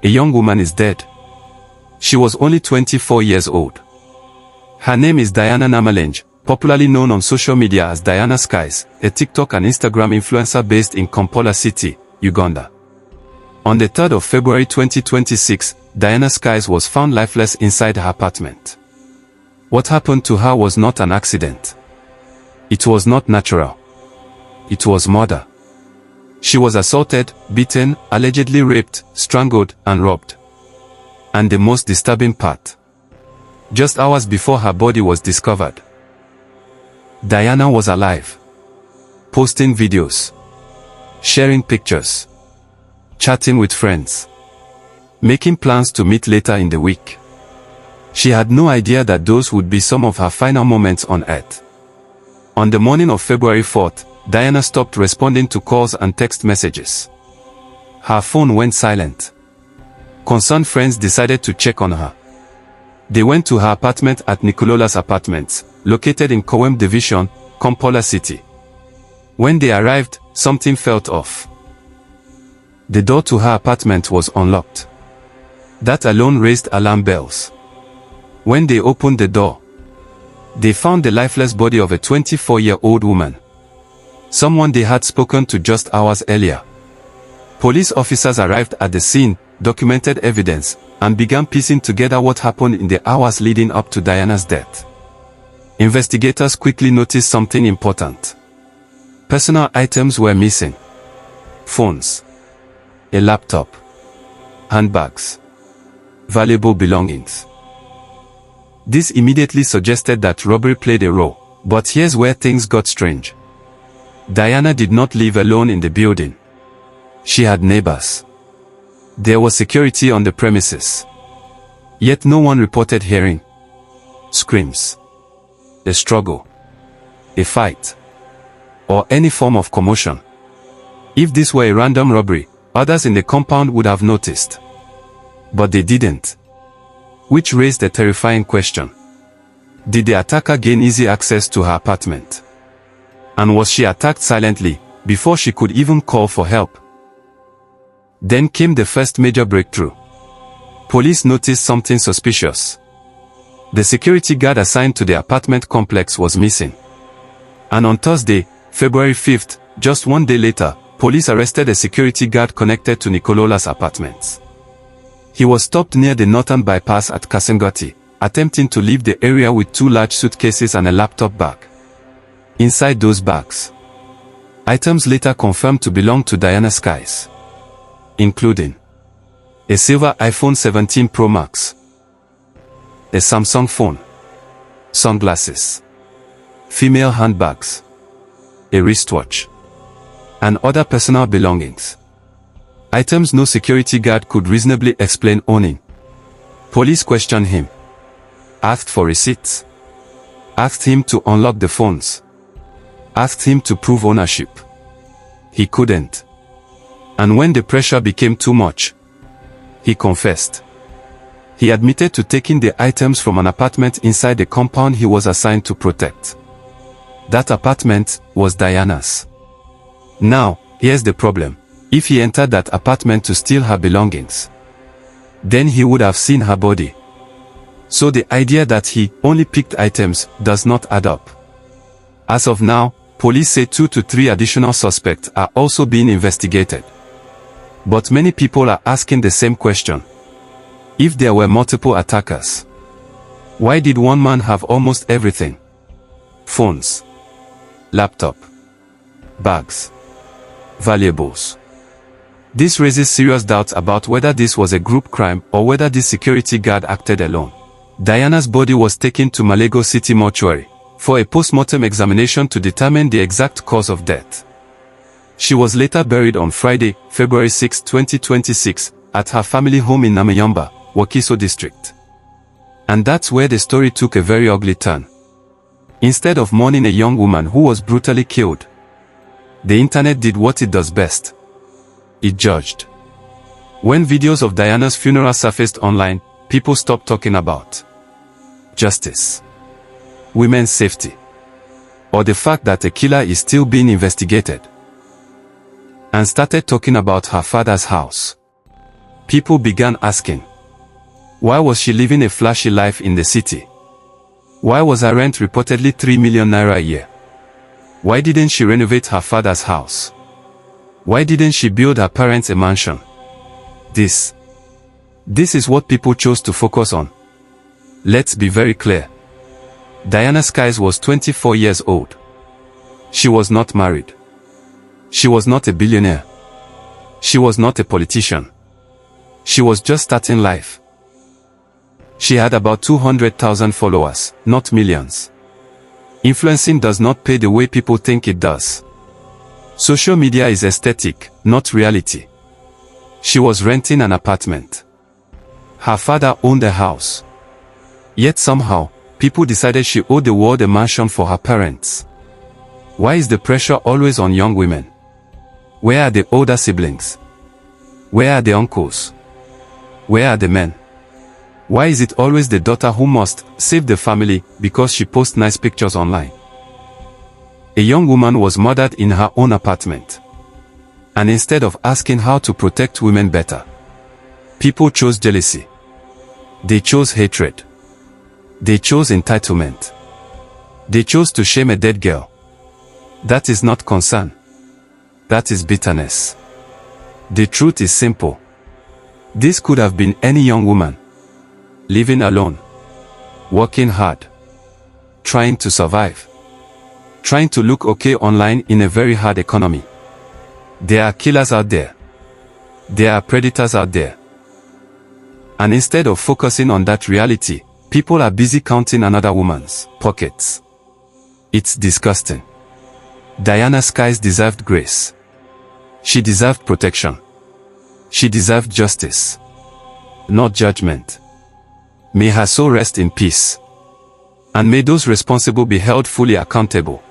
A young woman is dead. She was only 24 years old. Her name is Diana Namolinge, popularly known on social media as Diana Skies, a TikTok and Instagram influencer based in Kampala City, Uganda. On the 3rd of February 2026, Diana Skies was found lifeless inside her apartment. What happened to her was not an accident. It was not natural. It was murder. She was assaulted, beaten, allegedly raped, strangled, and robbed. And the most disturbing part: just hours before her body was discovered, Diana was alive, posting videos, sharing pictures, chatting with friends, making plans to meet later in the week. She had no idea that those would be some of her final moments on Earth. On the morning of February 4th, Diana stopped responding to calls and text messages. Her phone went silent. Concerned friends decided to check on her. They went to her apartment at Nikolola's Apartments, located in Kowem Division, Kampala City. When they arrived, something felt off. The door to her apartment was unlocked. That alone raised alarm bells. When they opened the door, they found the lifeless body of a 24-year-old woman, someone they had spoken to just hours earlier. Police officers arrived at the scene, documented evidence, and began piecing together what happened in the hours leading up to Diana's death. Investigators quickly noticed something important. Personal items were missing: phones, a laptop, handbags, valuable belongings. This immediately suggested that robbery played a role, but here's where things got strange. Diana did not live alone in the building. She had neighbors. There was security on the premises. Yet no one reported hearing screams, a struggle, a fight, or any form of commotion. If this were a random robbery, others in the compound would have noticed. But they didn't. Which raised a terrifying question. Did the attacker gain easy access to her apartment? And was she attacked silently, before she could even call for help? Then came the first major breakthrough. Police noticed something suspicious. The security guard assigned to the apartment complex was missing. And on Thursday, February 5th, just one day later, police arrested a security guard connected to Nikolola's apartments. He was stopped near the northern bypass at Kasengati, attempting to leave the area with 2 large suitcases and a laptop bag. Inside those bags, items later confirmed to belong to Diana Skies, including a silver iPhone 17 Pro Max, a Samsung phone, sunglasses, female handbags, a wristwatch, and other personal belongings. Items no security guard could reasonably explain owning. Police questioned him, asked for receipts, asked him to unlock the phones, asked him to prove ownership. He couldn't. And when the pressure became too much, he confessed. He admitted to taking the items from an apartment inside the compound he was assigned to protect. That apartment was Diana's. Now, here's the problem. If he entered that apartment to steal her belongings, then he would have seen her body. So the idea that he only picked items does not add up. As of now, police say 2 to 3 additional suspects are also being investigated. But many people are asking the same question. If there were multiple attackers, why did one man have almost everything? Phones, laptop, bags, valuables. This raises serious doubts about whether this was a group crime or whether this security guard acted alone. Diana's body was taken to Malego City Mortuary for a post-mortem examination to determine the exact cause of death. She was later buried on Friday, February 6, 2026, at her family home in Namayamba, Wakiso district. And that's where the story took a very ugly turn. Instead of mourning a young woman who was brutally killed, the internet did what it does best. It judged. When videos of Diana's funeral surfaced online, people stopped talking about justice, women's safety, or the fact that a killer is still being investigated, and started talking about her father's house, People began asking, why was she living a flashy life in the city? Why was her rent reportedly 3 million naira a year? Why didn't she renovate her father's house? Why didn't she build her parents a mansion? This is what people chose to focus on. Let's be very clear. Diana Skies was 24 years old. She was not married. She was not a billionaire. She was not a politician. She was just starting life. She had about 200,000 followers, not millions. Influencing does not pay the way people think it does. Social media is aesthetic, not reality. She was renting an apartment. Her father owned a house. Yet somehow, people decided she owed the world a mansion for her parents. Why is the pressure always on young women? Where are the older siblings? Where are the uncles? Where are the men? Why is it always the daughter who must save the family because she posts nice pictures online? A young woman was murdered in her own apartment. And instead of asking how to protect women better, people chose jealousy. They chose hatred. They chose entitlement. They chose to shame a dead girl. That is not concern. That is bitterness. The truth is simple. This could have been any young woman. Living alone. Working hard. Trying to survive. Trying to look okay online in a very hard economy. There are killers out there. There are predators out there. And instead of focusing on that reality, people are busy counting another woman's pockets. It's disgusting. Diana Skies deserved grace. She deserved protection. She deserved justice. Not judgment. May her soul rest in peace. And may those responsible be held fully accountable.